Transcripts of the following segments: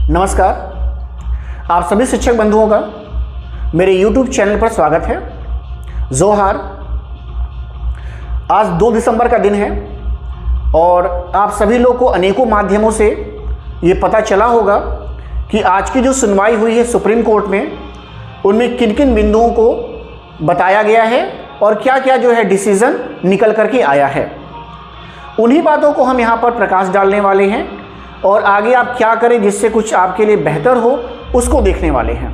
नमस्कार, आप सभी शिक्षक बंधुओं का मेरे YouTube चैनल पर स्वागत है। जोहार। आज 2 दिसंबर का दिन है और आप सभी लोग को अनेकों माध्यमों से ये पता चला होगा कि आज की जो सुनवाई हुई है सुप्रीम कोर्ट में, उनमें किन किन बिंदुओं को बताया गया है और क्या क्या जो है डिसीजन निकल करके आया है। उन्हीं बातों को हम यहाँ पर प्रकाश डालने वाले हैं और आगे आप क्या करें जिससे कुछ आपके लिए बेहतर हो, उसको देखने वाले हैं।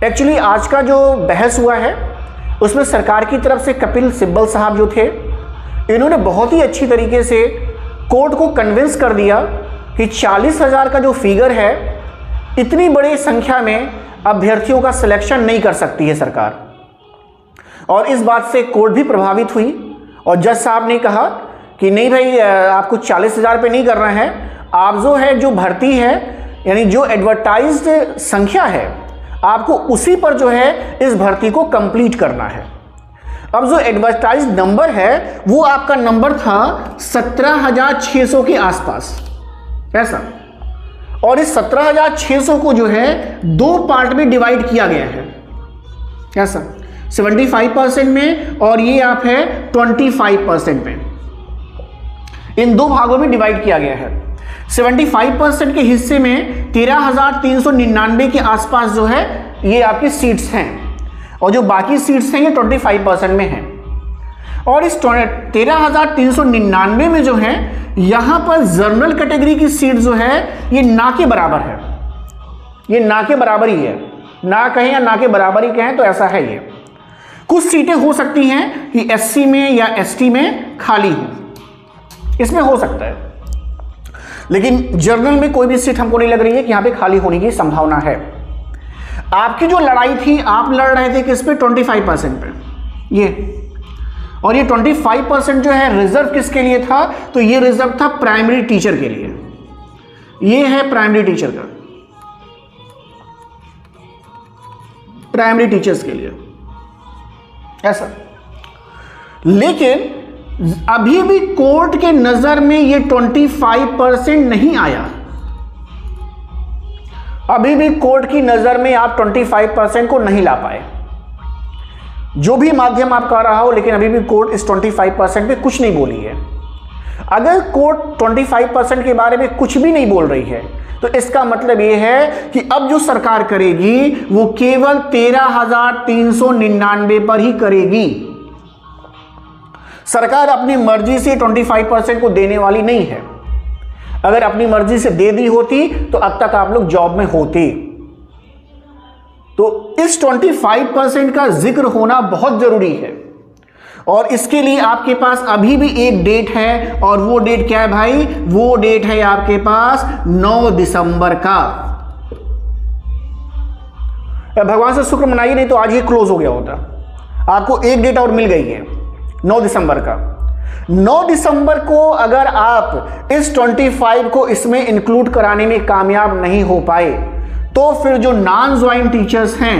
एक्चुअली आज का जो बहस हुआ है उसमें सरकार की तरफ से कपिल सिब्बल साहब जो थे, इन्होंने बहुत ही अच्छी तरीके से कोर्ट को कन्विंस कर दिया कि 40,000 का जो फिगर है, इतनी बड़ी संख्या में अभ्यर्थियों का सिलेक्शन नहीं कर सकती है सरकार। और इस बात से कोर्ट भी प्रभावित हुई और जज साहब ने कहा कि नहीं भाई, आपको 40,000 पे नहीं करना है, आप जो है जो भर्ती है यानी जो एडवर्टाइज्ड संख्या है, आपको उसी पर जो है इस भर्ती को कंप्लीट करना है। अब जो एडवर्टाइज्ड नंबर है वो आपका नंबर था 17,600 के आसपास, ऐसा। और इस 17,600 को जो है 2 पार्ट में डिवाइड किया गया है, ऐसा 75% में और ये आप है 25% में। इन 2 भागों में डिवाइड किया गया है। 75% के हिस्से में 13,399 के आसपास जो है ये आपकी सीट्स हैं और जो बाकी सीट्स हैं ये 25% में हैं। और इस 13,399 में जो है यहाँ पर जनरल कैटेगरी की सीट जो है ये ना के बराबर है, ये ना के बराबर ही है, ना कहें या ना के बराबर ही कहें तो ऐसा है। ये कुछ सीटें हो सकती हैं कि एससी में या एसटी में खाली हो, इसमें हो सकता है, लेकिन जर्नल में कोई भी सीट हमको नहीं लग रही है कि यहां पे खाली होने की संभावना है। आपकी जो लड़ाई थी, आप लड़ रहे थे किस पे? 25% पे ये, और ये 25% जो है रिजर्व किसके लिए था? तो ये रिजर्व था प्राइमरी टीचर के लिए। ये है प्राइमरी टीचर का, प्राइमरी टीचर्स के लिए, ऐसा। लेकिन अभी भी कोर्ट के नजर में ये 25% नहीं आया। अभी भी कोर्ट की नजर में आप 25% को नहीं ला पाए, जो भी माध्यम आप कर रहा हो, लेकिन अभी भी कोर्ट इस 25% पे कुछ नहीं बोली है। अगर कोर्ट 25% के बारे में कुछ भी नहीं बोल रही है तो इसका मतलब यह है कि अब जो सरकार करेगी वो केवल 13,399 पर ही करेगी। सरकार अपनी मर्जी से 25% को देने वाली नहीं है। अगर अपनी मर्जी से दे दी होती तो अब तक आप लोग जॉब में होते। तो इस 25% का जिक्र होना बहुत जरूरी है और इसके लिए आपके पास अभी भी एक डेट है, और वो डेट क्या है भाई? वो डेट है आपके पास 9 दिसंबर का। भगवान से शुक्र मनाइए, नहीं तो आज ये क्लोज हो गया होता। आपको एक डेट और मिल गई है 9 दिसंबर का। 9 दिसंबर को अगर आप इस 25 को इसमें इंक्लूड कराने में कामयाब नहीं हो पाए तो फिर जो नॉन ज्वाइन टीचर्स हैं,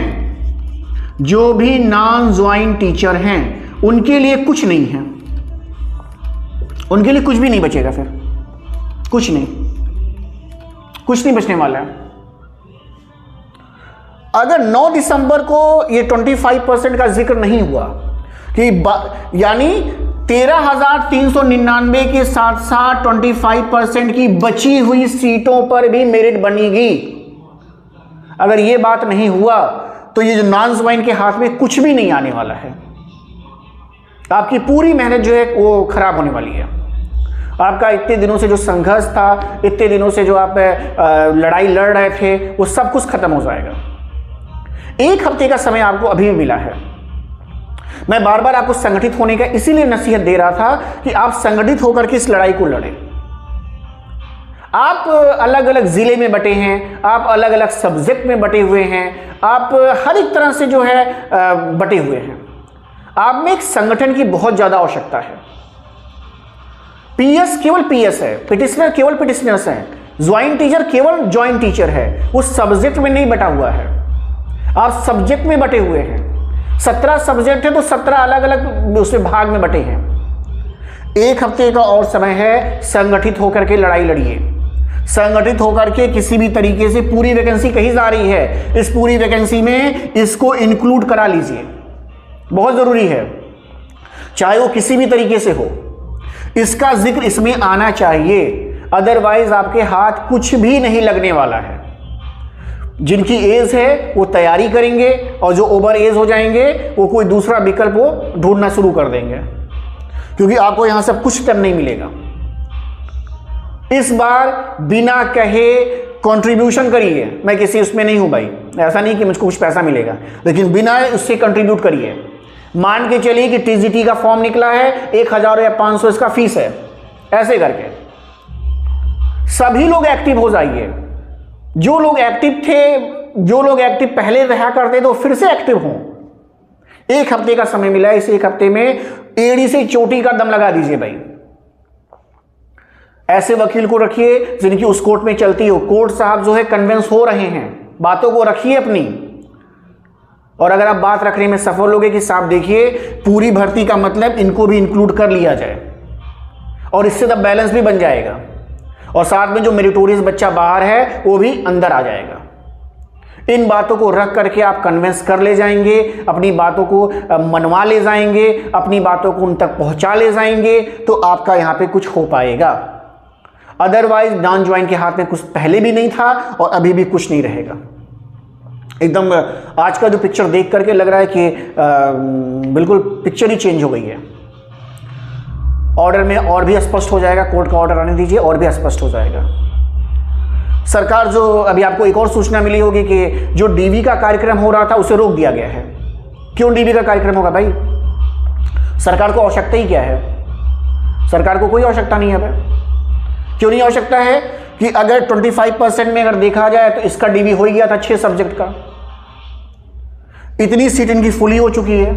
जो भी नॉन ज्वाइन टीचर हैं, उनके लिए कुछ नहीं है, उनके लिए कुछ भी नहीं बचेगा। फिर कुछ नहीं बचने वाला है। अगर 9 दिसंबर को ये 25% का जिक्र नहीं हुआ कि यानी 13,399 के साथ साथ 25% की बची हुई सीटों पर भी मेरिट बनेगी, अगर ये बात नहीं हुआ तो ये जो नॉन ज्वाइन के हाथ में कुछ भी नहीं आने वाला है। आपकी पूरी मेहनत जो है वो खराब होने वाली है। आपका इतने दिनों से जो संघर्ष था, इतने दिनों से जो आप लड़ाई लड़ रहे थे, वो सब कुछ खत्म हो जाएगा। 1 हफ्ते का समय आपको अभी भी मिला है। मैं बार बार आपको संगठित होने का इसीलिए नसीहत दे रहा था कि आप संगठित होकर के इस लड़ाई को लड़ें। आप अलग अलग जिले में बटे हैं, आप अलग अलग सब्जेक्ट में बटे हुए हैं, आप हर एक तरह से जो है बटे हुए हैं। आप में एक संगठन की बहुत ज्यादा आवश्यकता है। पीएस केवल पीएस है, पिटिशनर केवल पिटिशनर्स हैं, ज्वाइन टीचर केवल ज्वाइन टीचर है, वो सब्जेक्ट में नहीं बटा हुआ है। आप सब्जेक्ट में बटे हुए हैं। 17 सब्जेक्ट है तो 17 अलग अलग उसमें भाग में बटे हैं। 1 हफ्ते का और समय है, संगठित होकर के लड़ाई लड़िए। संगठित होकर के किसी भी तरीके से पूरी वैकेंसी कही जा रही है, इस पूरी वैकेंसी में इसको इंक्लूड करा लीजिए, बहुत ज़रूरी है, चाहे वो किसी भी तरीके से हो, इसका जिक्र इसमें आना चाहिए। अदरवाइज आपके हाथ कुछ भी नहीं लगने वाला है। जिनकी एज है वो तैयारी करेंगे और जो ओवर एज हो जाएंगे वो कोई दूसरा विकल्प वो ढूंढना शुरू कर देंगे, क्योंकि आपको यहां से कुछ टर्म नहीं मिलेगा। इस बार बिना कहे कंट्रीब्यूशन करिए। मैं किसी उसमें नहीं हूं भाई, ऐसा नहीं कि मुझको कुछ पैसा मिलेगा, लेकिन बिना उससे कंट्रीब्यूट करिए। मान के चलिए कि टीजीटी का फॉर्म निकला है, 1000 या 500 इसका फीस है, ऐसे करके सभी लोग एक्टिव हो जाइए। जो लोग एक्टिव थे, जो लोग एक्टिव पहले रहा करते थे वो फिर से एक्टिव हों। 1 हफ्ते का समय मिला है, इस 1 हफ्ते में एड़ी से चोटी का दम लगा दीजिए भाई। ऐसे वकील को रखिए जिनकी उस कोर्ट में चलती हो, कोर्ट साहब जो है कन्विंस हो रहे हैं, बातों को रखिए अपनी। और अगर आप बात रखने में सफल होगे कि साहब देखिए पूरी भर्ती का मतलब इनको भी इंक्लूड कर लिया जाए, और इससे तब बैलेंस भी बन जाएगा, और साथ में जो मेरिटोरियस बच्चा बाहर है वो भी अंदर आ जाएगा। इन बातों को रख करके आप कन्विंस कर ले जाएंगे, अपनी बातों को मनवा ले जाएंगे, अपनी बातों को उन तक पहुंचा ले जाएंगे, तो आपका यहां पे कुछ हो पाएगा। अदरवाइज नॉन ज्वाइन के हाथ में कुछ पहले भी नहीं था और अभी भी कुछ नहीं रहेगा। एकदम आज का जो पिक्चर देख करके लग रहा है कि बिल्कुल पिक्चर ही चेंज हो गई है। ऑर्डर में और भी स्पष्ट हो जाएगा, कोर्ट का ऑर्डर आने दीजिए, और भी स्पष्ट हो जाएगा। सरकार जो अभी आपको एक और सूचना मिली होगी कि जो डीवी का कार्यक्रम हो रहा था उसे रोक दिया गया है। क्यों डीवी का कार्यक्रम होगा भाई? सरकार को आवश्यकता ही क्या है? सरकार को कोई आवश्यकता नहीं है भाई। क्यों नहीं आवश्यकता है कि अगर 25% में अगर देखा जाए तो इसका डीवी हो ही गया था 6 सब्जेक्ट का, इतनी सीट इनकी फुली हो चुकी है,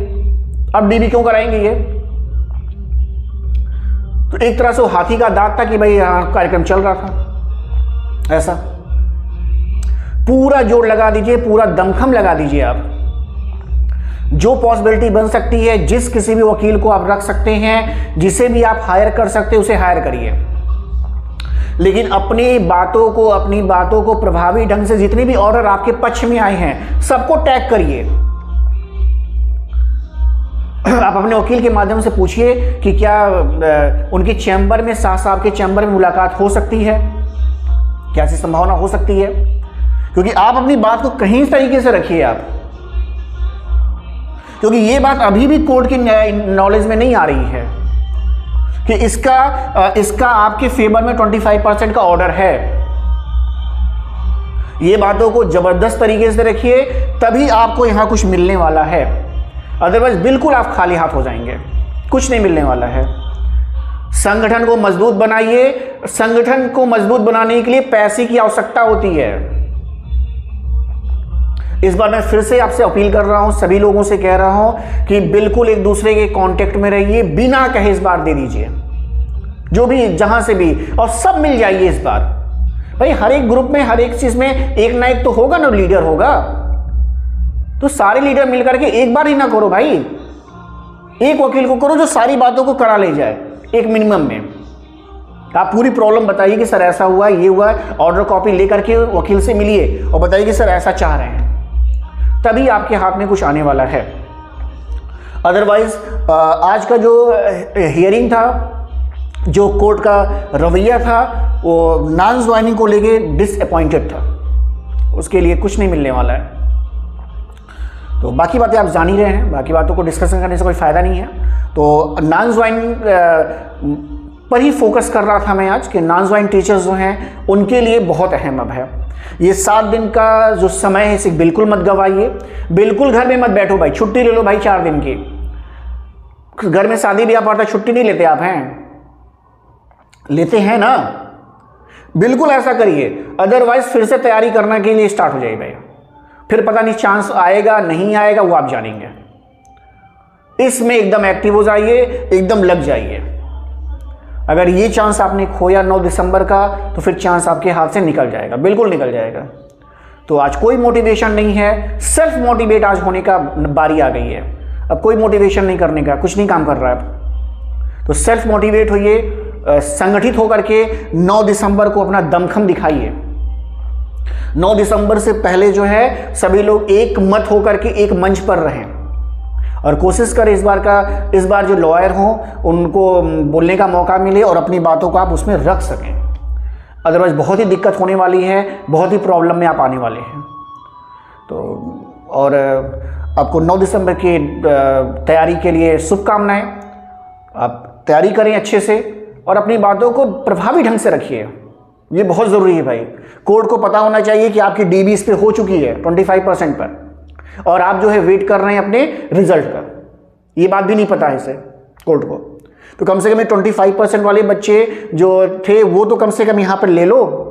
अब डीवी क्यों कराएंगे ये? तो एक तरह से वो हाथी का दांत था कि भाई यहां कार्यक्रम चल रहा था। ऐसा पूरा जोर लगा दीजिए, पूरा दमखम लगा दीजिए। आप जो पॉसिबिलिटी बन सकती है, जिस किसी भी वकील को आप रख सकते हैं, जिसे भी आप हायर कर सकते हैं उसे हायर करिए, लेकिन अपनी बातों को प्रभावी ढंग से जितने भी ऑर्डर आपके पक्ष में आए हैं सबको टैग करिए। आप अपने वकील के माध्यम से पूछिए कि क्या उनके चैम्बर में, साहब के चैम्बर में मुलाकात हो सकती है, क्या ऐसी संभावना हो सकती है? क्योंकि आप अपनी बात को कहीं इस तरीके से रखिए आप, क्योंकि ये बात अभी भी कोर्ट की नॉलेज में नहीं आ रही है कि इसका आपके फेवर में 25% का ऑर्डर है। ये बातों को जबरदस्त तरीके से रखिए, तभी आपको यहां कुछ मिलने वाला है। अदरवाइज बिल्कुल आप खाली हाथ हो जाएंगे, कुछ नहीं मिलने वाला है। संगठन को मजबूत बनाइए। संगठन को मजबूत बनाने के लिए पैसे की आवश्यकता होती है। इस बार मैं फिर से आपसे अपील कर रहा हूं, सभी लोगों से कह रहा हूं कि बिल्कुल एक दूसरे के कांटेक्ट में रहिए, बिना कहे इस बार दे दीजिए, जो भी जहां से भी, और सब मिल जाइए इस बार। भाई हर एक ग्रुप में, हर एक चीज में एक ना एक तो होगा ना, लीडर होगा, तो सारे लीडर मिलकर के एक बार ही ना करो भाई, एक वकील को करो जो सारी बातों को करा ले जाए एक मिनिमम में। आप पूरी प्रॉब्लम बताइए कि सर ऐसा हुआ, ये हुआ, ऑर्डर कॉपी लेकर के वकील से मिलिए और बताइए कि सर ऐसा चाह रहे हैं, तभी आपके हाथ में कुछ आने वाला है। अदरवाइज आज का जो हियरिंग था, जो कोर्ट का रवैया था, वो नॉन ज्वाइनिंग को लेके डिसअपॉइंटेड था, उसके लिए कुछ नहीं मिलने वाला है। तो बाकी बातें आप जान ही रहे हैं, बाकी बातों को डिस्कशन करने से कोई फ़ायदा नहीं है। तो नॉन ज्वाइनिंग पर ही फोकस कर रहा था मैं आज, कि नॉन ज्वाइन टीचर्स जो हैं उनके लिए बहुत अहम अब है। ये 7 दिन का जो समय है इसे बिल्कुल मत गवाइए, बिल्कुल घर में मत बैठो भाई, छुट्टी ले लो भाई 4 दिन की। घर में शादी ब्याह पड़ता, छुट्टी नहीं लेते आप? हैं लेते हैं ना, बिल्कुल ऐसा करिए। अदरवाइज फिर से तैयारी करने के लिए स्टार्ट हो जाइए भाई, फिर पता नहीं चांस आएगा नहीं आएगा वो आप जानेंगे। इसमें एकदम एक्टिव हो जाइए, एकदम लग जाइए। अगर ये चांस आपने खोया 9 दिसंबर का, तो फिर चांस आपके हाथ से निकल जाएगा, बिल्कुल निकल जाएगा। तो आज कोई मोटिवेशन नहीं है, सेल्फ मोटिवेट आज होने का बारी आ गई है। अब कोई मोटिवेशन नहीं करने का, कुछ नहीं काम कर रहा है। तो सेल्फ मोटिवेट होइए, संगठित होकर के 9 दिसंबर को अपना दमखम दिखाइए। 9 दिसंबर से पहले जो है सभी लोग एक मत होकर के एक मंच पर रहें और कोशिश करें इस बार जो लॉयर हों उनको बोलने का मौका मिले और अपनी बातों को आप उसमें रख सकें। अदरवाइज बहुत ही दिक्कत होने वाली है, बहुत ही प्रॉब्लम में आप आने वाले हैं। तो और आपको 9 दिसंबर की तैयारी के लिए शुभकामनाएं। आप तैयारी करें अच्छे से और अपनी बातों को प्रभावी ढंग से रखिए, ये बहुत ज़रूरी है भाई। कोर्ट को पता होना चाहिए कि आपकी DB इस पे हो चुकी है 25% पर और आप जो है वेट कर रहे हैं अपने रिजल्ट का। ये बात भी नहीं पता है इसे कोर्ट को। तो कम से कम 25% वाले बच्चे जो थे वो तो कम से कम यहाँ पर ले लो,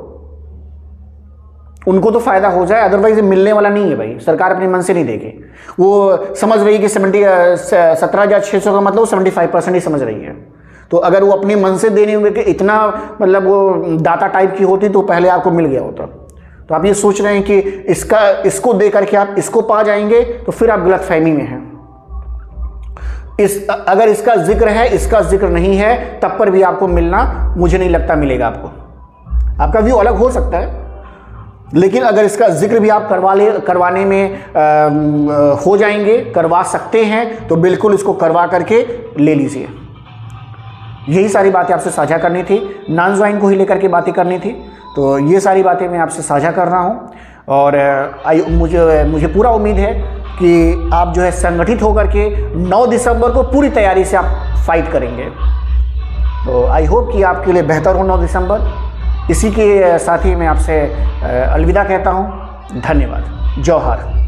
उनको तो फायदा हो जाए। अदरवाइज मिलने वाला नहीं है भाई, सरकार अपने मन से नहीं देगी। वो समझ रही है कि 17,600 का मतलब 75% ही समझ रही है। तो अगर वो अपने मन से देने हुए कि इतना मतलब वो दाता टाइप की होती तो पहले आपको मिल गया होता। तो आप ये सोच रहे हैं कि इसको दे करके आप इसको पा जाएंगे, तो फिर आप गलतफहमी में हैं। अगर इसका जिक्र है, इसका जिक्र नहीं है, तब पर भी आपको मिलना मुझे नहीं लगता मिलेगा आपको। आपका व्यू अलग हो सकता है, लेकिन अगर इसका जिक्र भी आप करवाने में हो जाएंगे, करवा सकते हैं, तो बिल्कुल इसको करवा करके ले लीजिए। यही सारी बातें आपसे साझा करनी थी, नॉन ज्वाइन को ही लेकर के बातें करनी थी। तो ये सारी बातें मैं आपसे साझा कर रहा हूँ और मुझे पूरा उम्मीद है कि आप जो है संगठित होकर के 9 दिसंबर को पूरी तैयारी से आप फाइट करेंगे। तो आई होप कि आपके लिए बेहतर हो 9 दिसंबर। इसी के साथ ही मैं आपसे अलविदा कहता हूँ। धन्यवाद। जौहर।